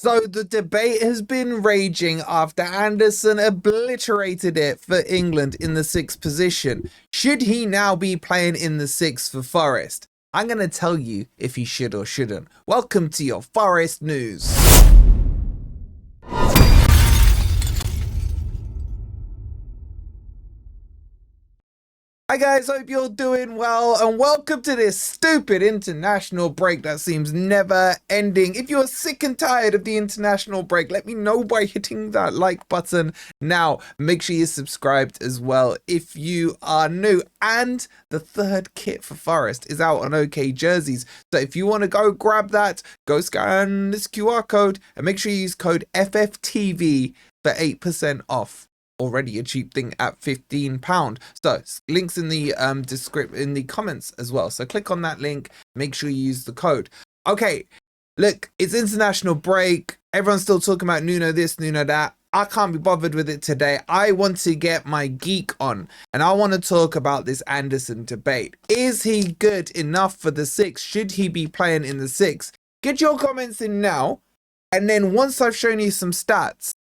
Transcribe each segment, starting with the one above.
So the debate has been raging after Anderson obliterated it for England in the 6th position. Should he now be playing in the 6th for Forest? I'm going to tell you if he should or shouldn't. Welcome to your Forest News. Hi guys, hope you're doing well and welcome to this stupid international break that seems never ending. If you're sick and tired of the international break, let me know by hitting that like button now. Make sure you're subscribed as well if you are new. And the 3rd kit for Forest is out on OK Jerseys. So if you want to go grab that, go scan this QR code and make sure you use code FFTV for 8% off. Already a cheap thing at £15. So links in the in the comments as well. So click on that link, make sure you use the code. Okay, look, it's international break. Everyone's still talking about Nuno this, Nuno that. I can't be bothered with it today. I want to get my geek on and I want to talk about this Anderson debate. Is he good enough for the 6? Should he be playing in the 6? Get your comments in now. And then once I've shown you some stats,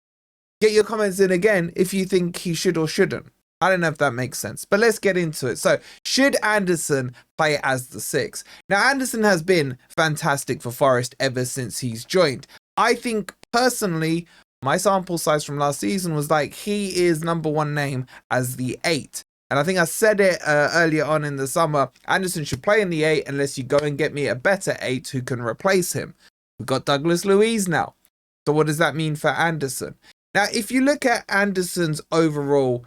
get your comments in again if you think he should or shouldn't. I don't know if that makes sense, but let's get into it. So, should Anderson play as the 6? Now, Anderson has been fantastic for Forest ever since he's joined. I think, personally, my sample size from last season was like, he is #1 name as the 8. And I think I said it earlier on in the summer, Anderson should play in the 8 unless you go and get me a better 8 who can replace him. We've got Douglas Luiz now. So what does that mean for Anderson? Now, if you look at Anderson's overall,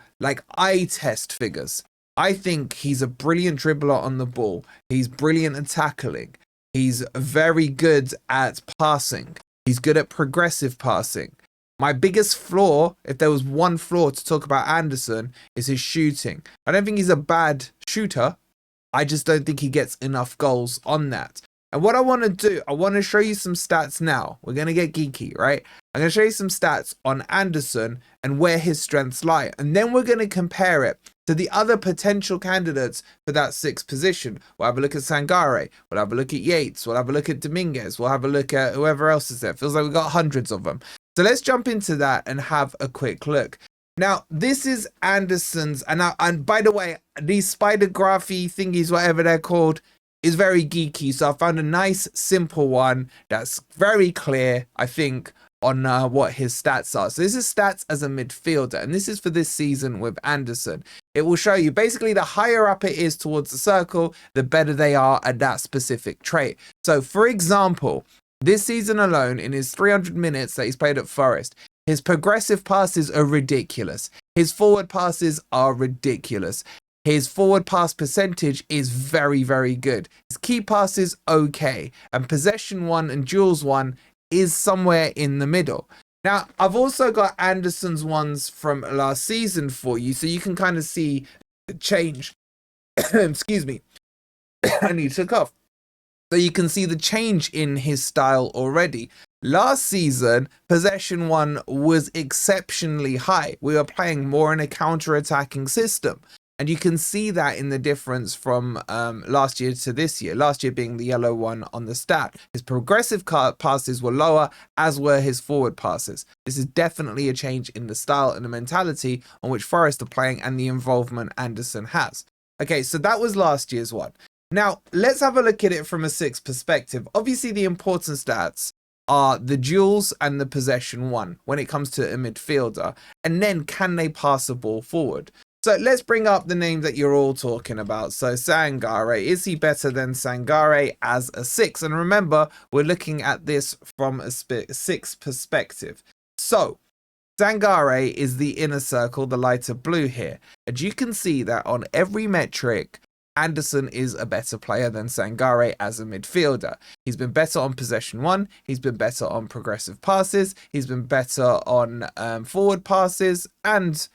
eye test figures, I think he's a brilliant dribbler on the ball. He's brilliant at tackling. He's very good at passing. He's good at progressive passing. My biggest flaw, if there was one flaw to talk about Anderson, is his shooting. I don't think he's a bad shooter. I just don't think he gets enough goals on that. And what I want to do, I want to show you some stats now. We're going to get geeky, right? I'm going to show you some stats on Anderson and where his strengths lie. And then we're going to compare it to the other potential candidates for that 6th position. We'll have a look at Sangare. We'll have a look at Yates. We'll have a look at Dominguez. We'll have a look at whoever else is there. Feels like we've got hundreds of them. So let's jump into that and have a quick look. Now, this is Anderson's. And by the way, these spider graphy thingies, whatever they're called, is very geeky. So I found a nice, simple one that's very clear, I think, on what his stats are. So this is stats as a midfielder, and this is for this season with Anderson. It will show you basically the higher up it is towards the circle, the better they are at that specific trait. So for example, this season alone, in his 300 minutes that he's played at Forest, his progressive passes are ridiculous. His forward passes are ridiculous. His forward pass percentage is very, very good. His key pass is okay. And possession 1 and duels 1 is somewhere in the middle. Now, I've also got Anderson's ones from last season for you, so you can kind of see the change. Excuse me. I need to cough. So you can see the change in his style already. Last season, possession 1 was exceptionally high. We were playing more in a counter-attacking system. And you can see that in the difference from last year to this year. Last year being the yellow one on the stat. His progressive passes were lower, as were his forward passes. This is definitely a change in the style and the mentality on which Forest are playing and the involvement Anderson has. Okay, so that was last year's one. Now, let's have a look at it from a 6th perspective. Obviously, the important stats are the duels and the possession 1 when it comes to a midfielder. And then, can they pass the ball forward? So let's bring up the name that you're all talking about. So Sangare, is he better than Sangare as a 6? And remember, we're looking at this from a 6 perspective. So Sangare is the inner circle, the lighter blue here. And you can see that on every metric, Anderson is a better player than Sangare as a midfielder. He's been better on possession 1. He's been better on progressive passes. He's been better on forward passes and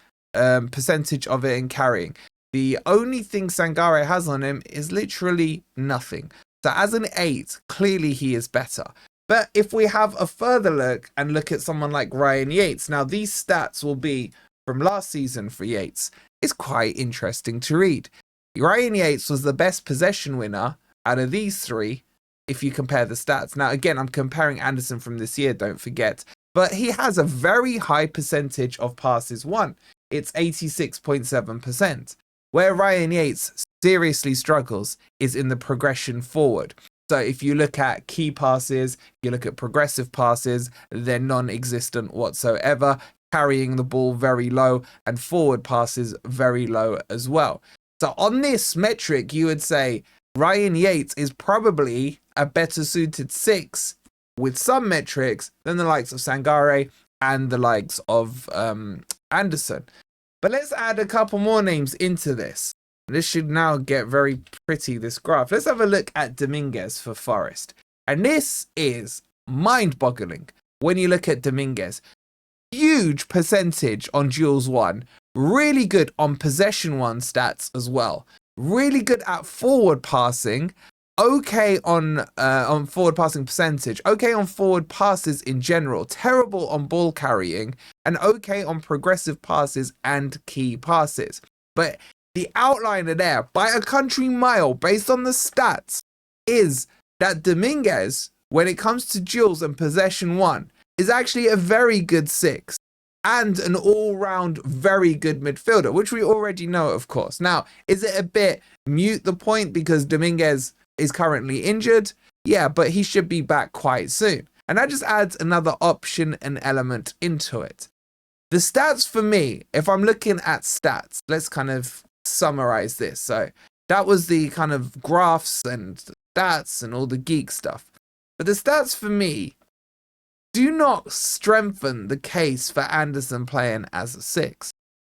percentage of it in carrying. The only thing Sangare has on him is literally nothing. So as an 8, clearly he is better. But if we have a further look and look at someone like Ryan Yates, now these stats will be from last season for Yates. It's quite interesting to read. Ryan Yates was the best possession winner out of these 3 if you compare the stats. Now, again, I'm comparing Anderson from this year, don't forget. But he has a very high percentage of passes won. It's 86.7%. Where Ryan Yates seriously struggles is in the progression forward. So if you look at key passes, you look at progressive passes, they're non-existent whatsoever, carrying the ball very low, and forward passes very low as well. So on this metric, you would say Ryan Yates is probably a better suited 6 with some metrics than the likes of Sangare and the likes of Anderson. But let's add a couple more names into this. This should now get very pretty, this graph. Let's have a look at Dominguez for Forest. And this is mind-boggling when you look at Dominguez. Huge percentage on duels won. Really good on possession won stats as well. Really good at forward passing. Okay on forward passing percentage. Okay on forward passes in general. Terrible on ball carrying. And okay on progressive passes and key passes. But the outliner there, by a country mile, based on the stats, is that Dominguez, when it comes to duels and possession won, is actually a very good 6 and an all-round very good midfielder, which we already know, of course. Now, is it a bit mute the point because Dominguez is currently injured? Yeah, but he should be back quite soon. And that just adds another option and element into it. The stats for me, if I'm looking at stats, let's kind of summarize this. So that was the kind of graphs and stats and all the geek stuff. But the stats for me do not strengthen the case for Anderson playing as a 6.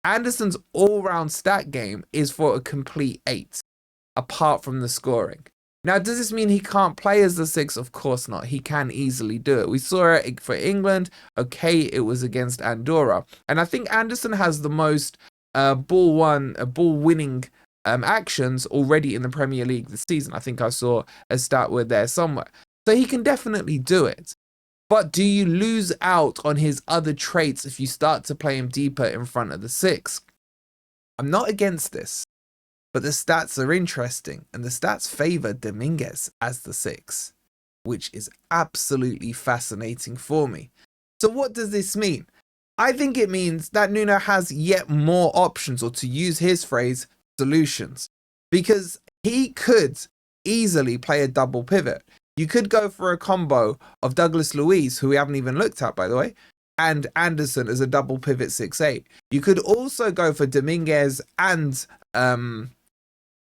Anderson's all-round stat game is for a complete 8, apart from the scoring. Now, does this mean he can't play as the 6? Of course not. He can easily do it. We saw it for England. Okay, it was against Andorra. And I think Anderson has the most ball winning actions already in the Premier League this season. I think I saw a stat with there somewhere. So he can definitely do it. But do you lose out on his other traits if you start to play him deeper in front of the 6? I'm not against this, but the stats are interesting, and the stats favour Dominguez as the 6, which is absolutely fascinating for me. So what does this mean? I think it means that Nuno has yet more options, or to use his phrase, solutions, because he could easily play a double pivot. You could go for a combo of Douglas Luiz, who we haven't even looked at, by the way, and Anderson as a double pivot 6'8". You could also go for Dominguez and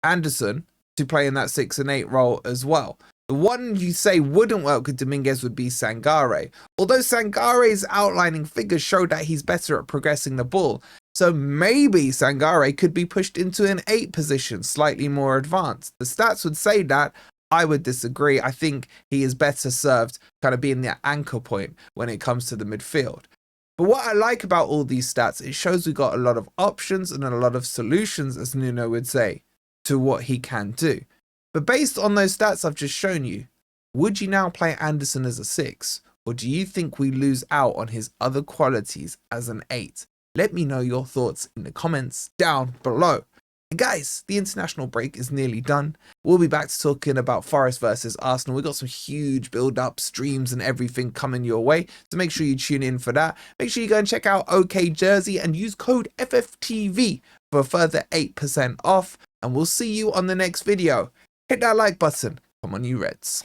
Anderson to play in that 6 and 8 role as well. The one you say wouldn't work with Dominguez would be Sangare. Although Sangare's outlining figures show that he's better at progressing the ball. So maybe Sangare could be pushed into an 8 position, slightly more advanced. The stats would say that. I would disagree. I think he is better served kind of being the anchor point when it comes to the midfield. But what I like about all these stats, it shows we got a lot of options and a lot of solutions, as Nuno would say, to what he can do. But based on those stats I've just shown you, would you now play Anderson as a 6? Or do you think we lose out on his other qualities as an 8? Let me know your thoughts in the comments down below. And guys, the international break is nearly done. We'll be back to talking about Forest versus Arsenal. We've got some huge build-up streams and everything coming your way, so make sure you tune in for that. Make sure you go and check out OK Jersey and use code FFTV for a further 8% off. And we'll see you on the next video. Hit that like button. Come on, you Reds.